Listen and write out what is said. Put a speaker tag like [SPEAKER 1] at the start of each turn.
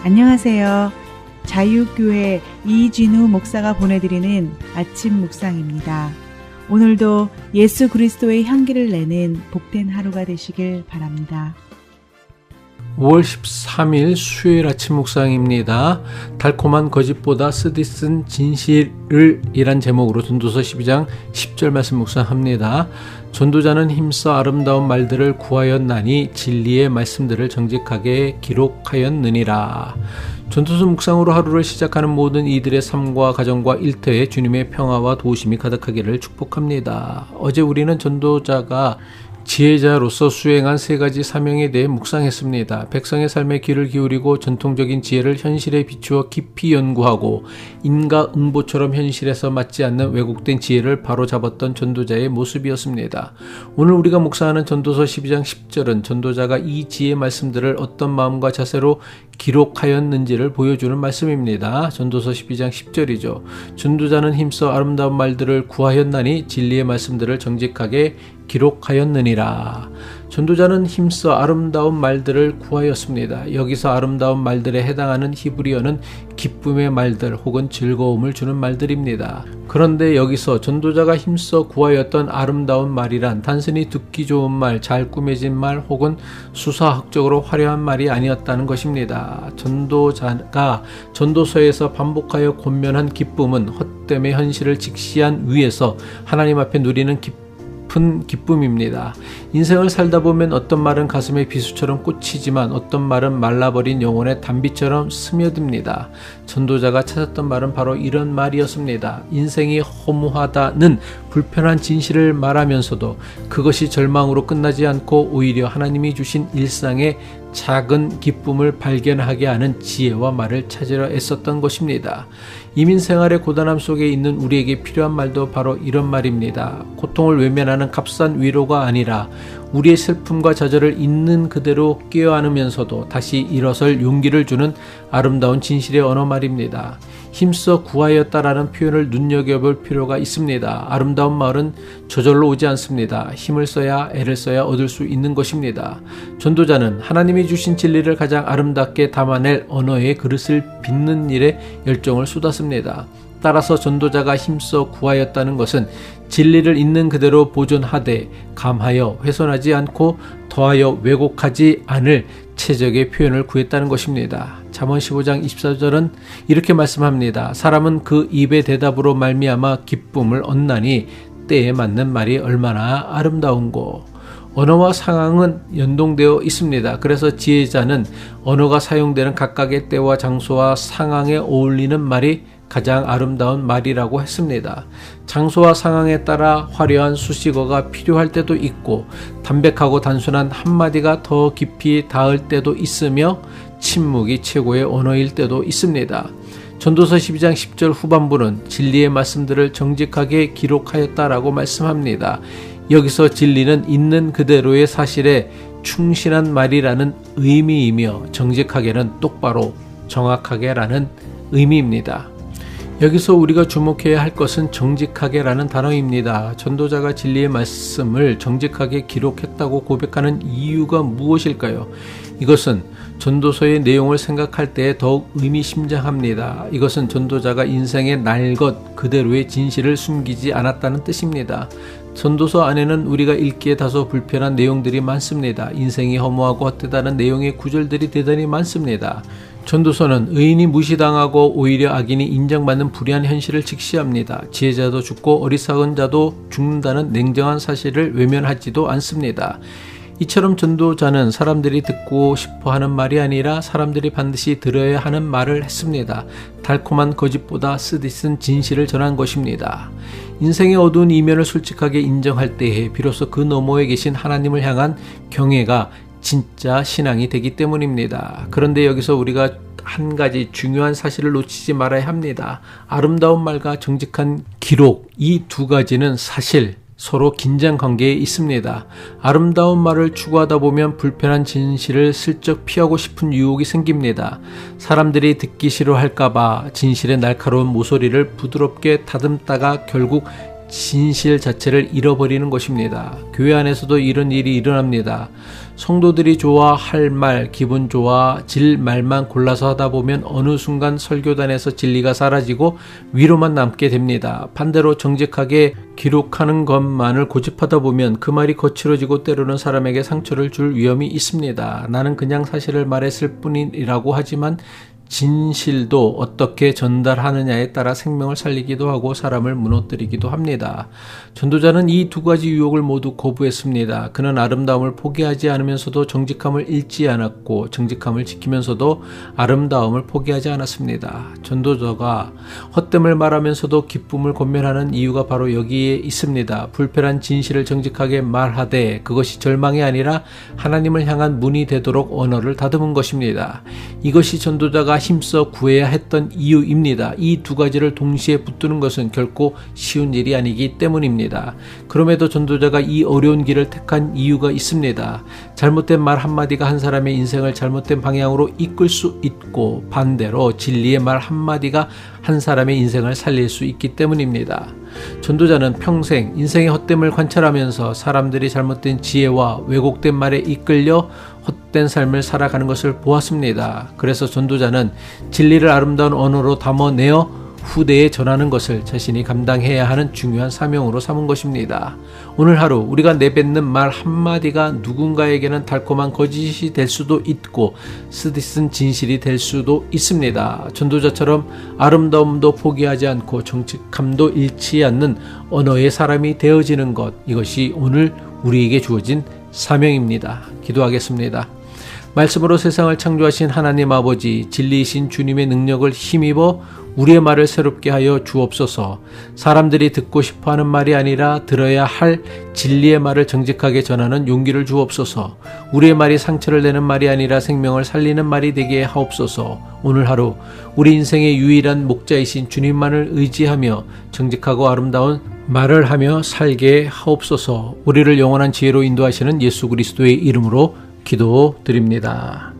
[SPEAKER 1] 안녕하세요. 자유교회 이진우 목사가 보내드리는 아침 묵상입니다. 오늘도 예수 그리스도의 향기를 내는 복된 하루가 되시길 바랍니다.
[SPEAKER 2] 5월 13일 수요일 아침 묵상입니다. 달콤한 거짓보다 쓰디쓴 진실을 이란 제목으로 전도서 12장 10절 말씀 묵상합니다. 전도자는 힘써 아름다운 말들을 구하였나니 진리의 말씀들을 정직하게 기록하였느니라. 전도서 묵상으로 하루를 시작하는 모든 이들의 삶과 가정과 일터에 주님의 평화와 도우심이 가득하기를 축복합니다. 어제 우리는 전도자가 지혜자로서 수행한 세 가지 사명에 대해 묵상했습니다. 백성의 삶에 귀를 기울이고 전통적인 지혜를 현실에 비추어 깊이 연구하고 인과응보처럼 현실에서 맞지 않는 왜곡된 지혜를 바로잡았던 전도자의 모습이었습니다. 오늘 우리가 묵상하는 전도서 12장 10절은 전도자가 이 지혜의 말씀들을 어떤 마음과 자세로 기록하였는지를 보여주는 말씀입니다. 전도서 12장 10절이죠. 전도자는 힘써 아름다운 말들을 구하였나니 진리의 말씀들을 정직하게 기록하였느니라. 전도자는 힘써 아름다운 말들을 구하였습니다. 여기서 아름다운 말들에 해당하는 히브리어는 기쁨의 말들 혹은 즐거움을 주는 말들입니다. 그런데 여기서 전도자가 힘써 구하였던 아름다운 말이란 단순히 듣기 좋은 말, 잘 꾸며진 말 혹은 수사학적으로 화려한 말이 아니었다는 것입니다. 전도자가 전도서에서 반복하여 권면한 기쁨은 헛됨의 현실을 직시한 위에서 하나님 앞에 누리는 깊은 기쁨입니다. 인생을 살다 보면 어떤 말은 가슴에 비수처럼 꽂히지만 어떤 말은 말라버린 영혼의 단비처럼 스며듭니다. 전도자가 찾았던 말은 바로 이런 말이었습니다. 인생이 허무하다는 불편한 진실을 말하면서도 그것이 절망으로 끝나지 않고 오히려 하나님이 주신 일상의 작은 기쁨을 발견하게 하는 지혜와 말을 찾으려 애썼던 것입니다. 이민 생활의 고단함 속에 있는 우리에게 필요한 말도 바로 이런 말입니다. 고통을 외면하는 값싼 위로가 아니라 우리의 슬픔과 좌절을 있는 그대로 끼어 안으면서도 다시 일어설 용기를 주는 아름다운 진실의 언어 말입니다. 힘써 구하였다라는 표현을 눈여겨볼 필요가 있습니다. 아름다운 말은 저절로 오지 않습니다. 힘을 써야 애를 써야 얻을 수 있는 것입니다. 전도자는 하나님이 주신 진리를 가장 아름답게 담아낼 언어의 그릇을 빚는 일에 열정을 쏟았습니다. 따라서 전도자가 힘써 구하였다는 것은 진리를 있는 그대로 보존하되 감하여 훼손하지 않고 더하여 왜곡하지 않을 최적의 표현을 구했다는 것입니다. 잠언 15장 24절은 이렇게 말씀합니다. 사람은 그 입의 대답으로 말미암아 기쁨을 얻나니 때에 맞는 말이 얼마나 아름다운고. 언어와 상황은 연동되어 있습니다. 그래서 지혜자는 언어가 사용되는 각각의 때와 장소와 상황에 어울리는 말이 가장 아름다운 말이라고 했습니다. 장소와 상황에 따라 화려한 수식어가 필요할 때도 있고 담백하고 단순한 한마디가 더 깊이 닿을 때도 있으며 침묵이 최고의 언어일 때도 있습니다. 전도서 12장 10절 후반부는 진리의 말씀들을 정직하게 기록하였다라고 말씀합니다. 여기서 진리는 있는 그대로의 사실에 충실한 말이라는 의미이며 정직하게는 똑바로 정확하게라는 의미입니다. 여기서 우리가 주목해야 할 것은 정직하게라는 단어입니다. 전도자가 진리의 말씀을 정직하게 기록했다고 고백하는 이유가 무엇일까요? 이것은 전도서의 내용을 생각할 때 더욱 의미심장합니다. 이것은 전도자가 인생의 날 것 그대로의 진실을 숨기지 않았다는 뜻입니다. 전도서 안에는 우리가 읽기에 다소 불편한 내용들이 많습니다. 인생이 허무하고 헛되다는 내용의 구절들이 대단히 많습니다. 전도서는 의인이 무시당하고 오히려 악인이 인정받는 불의한 현실을 직시합니다. 지혜자도 죽고 어리석은 자도 죽는다는 냉정한 사실을 외면하지도 않습니다. 이처럼 전도자는 사람들이 듣고 싶어하는 말이 아니라 사람들이 반드시 들어야 하는 말을 했습니다. 달콤한 거짓보다 쓰디쓴 진실을 전한 것입니다. 인생의 어두운 이면을 솔직하게 인정할 때에 비로소 그 너머에 계신 하나님을 향한 경외가 진짜 신앙이 되기 때문입니다. 그런데 여기서 우리가 한 가지 중요한 사실을 놓치지 말아야 합니다. 아름다운 말과 정직한 기록, 이 두 가지는 사실 서로 긴장 관계에 있습니다. 아름다운 말을 추구하다 보면 불편한 진실을 슬쩍 피하고 싶은 유혹이 생깁니다. 사람들이 듣기 싫어할까봐 진실의 날카로운 모서리를 부드럽게 다듬다가 결국 진실 자체를 잃어버리는 것입니다. 교회 안에서도 이런 일이 일어납니다. 성도들이 좋아할 말, 기분 좋아 질 말만 골라서 하다 보면 어느 순간 설교단에서 진리가 사라지고 위로만 남게 됩니다. 반대로 정직하게 기록하는 것만을 고집하다 보면 그 말이 거칠어지고 때로는 사람에게 상처를 줄 위험이 있습니다. 나는 그냥 사실을 말했을 뿐이라고 하지만 진실도 어떻게 전달하느냐에 따라 생명을 살리기도 하고 사람을 무너뜨리기도 합니다. 전도자는 이 두 가지 유혹을 모두 거부했습니다. 그는 아름다움을 포기하지 않으면서도 정직함을 잃지 않았고 정직함을 지키면서도 아름다움을 포기하지 않았습니다. 전도자가 헛됨을 말하면서도 기쁨을 권면하는 이유가 바로 여기에 있습니다. 불편한 진실을 정직하게 말하되 그것이 절망이 아니라 하나님을 향한 문이 되도록 언어를 다듬은 것입니다. 이것이 전도자가 힘써 구해야 했던 이유입니다. 이 두 가지를 동시에 붙드는 것은 결코 쉬운 일이 아니기 때문입니다. 그럼에도 전도자가 이 어려운 길을 택한 이유가 있습니다. 잘못된 말 한마디가 한 사람의 인생을 잘못된 방향으로 이끌 수 있고 반대로 진리의 말 한마디가 한 사람의 인생을 살릴 수 있기 때문입니다. 전도자는 평생 인생의 헛됨을 관찰하면서 사람들이 잘못된 지혜와 왜곡된 말에 이끌려 헛된 삶을 살아가는 것을 보았습니다. 그래서 전도자는 진리를 아름다운 언어로 담아내어 후대에 전하는 것을 자신이 감당해야 하는 중요한 사명으로 삼은 것입니다. 오늘 하루 우리가 내뱉는 말 한마디가 누군가에게는 달콤한 거짓이 될 수도 있고 쓰디쓴 진실이 될 수도 있습니다. 전도자처럼 아름다움도 포기하지 않고 정직함도 잃지 않는 언어의 사람이 되어지는 것, 이것이 오늘 우리에게 주어진 사명입니다. 기도하겠습니다. 말씀으로 세상을 창조하신 하나님 아버지, 진리이신 주님의 능력을 힘입어 우리의 말을 새롭게 하여 주옵소서. 사람들이 듣고 싶어하는 말이 아니라 들어야 할 진리의 말을 정직하게 전하는 용기를 주옵소서. 우리의 말이 상처를 내는 말이 아니라 생명을 살리는 말이 되게 하옵소서. 오늘 하루 우리 인생의 유일한 목자이신 주님만을 의지하며 정직하고 아름다운 말을 하며 살게 하옵소서. 우리를 영원한 지혜로 인도하시는 예수 그리스도의 이름으로 기도드립니다.